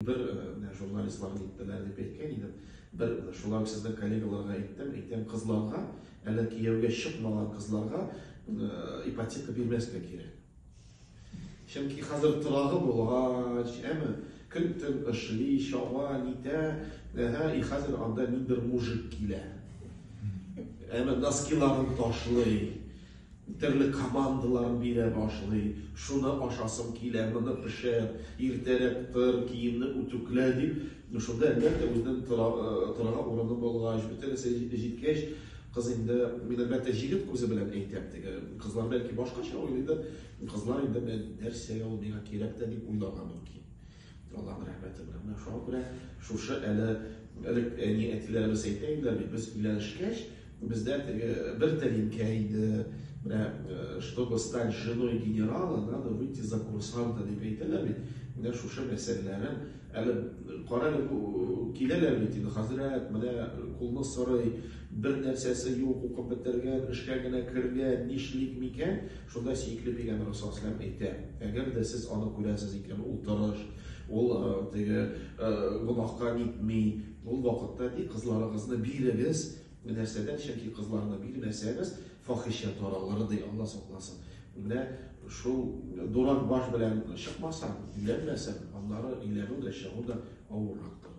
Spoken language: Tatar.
Bir jurnalistlarga aytdilar deb aytgan edim. Bir shular sizning kollegalarga aytdim qizlarga, hali kuyovga chiqmagan qizlarga ipoteka bermaslik kerak. Chunki hozir turog'i bo'lgach, ama kun-tun ishli, shog'al, nita, hozir anda nidir mujik kelar. Ama naskilarni tashlay, turli komandalarni bera boshlay, shuni oshasım kelar, buni pishir, ertalab tur, kiyimni utukla deb, shunda albatta o'zining turog'i o'rni bo'lgach, butun yetkach, qiz endi men albatta yigit ko'zi bilan aytyapti. Qizlar balki boshqacha o'ylaydi. Qizlar endi men narsaga menga kerakda deb o'ylagan mumkin. Allohning rahmati bilan. Mana shu bilan shu ali niyatlarimiz aytaylar, biz uylanishgach, bizda bir talinka edi. Чтобы стать женой генерала, надо выйти за курсанта deb aytdilar. Mana shu masalalarni ali qaralib kelarlar deydi. Hazrat, mana qo'lni so'ray, bir narsasi yo'q, o'qib bitirgan, ishgagina kirgan, nishlik mikan, shunda siyikli Payg'ambar sollallohu alayhi vasallam aytadi. Agarda siz uni ko'rasiz ekan, o'tirish, gunohga yetmay, u vaqtda qizlaringizni berigiz, bu narsadan chunki qizlarni bermasangiz fohisha to'ralari dey Alloh saqlasin. Bunda shu do'rak bosh bilan chiqmasan, uylanmasan, onları ileride de şahı da avurlaktır.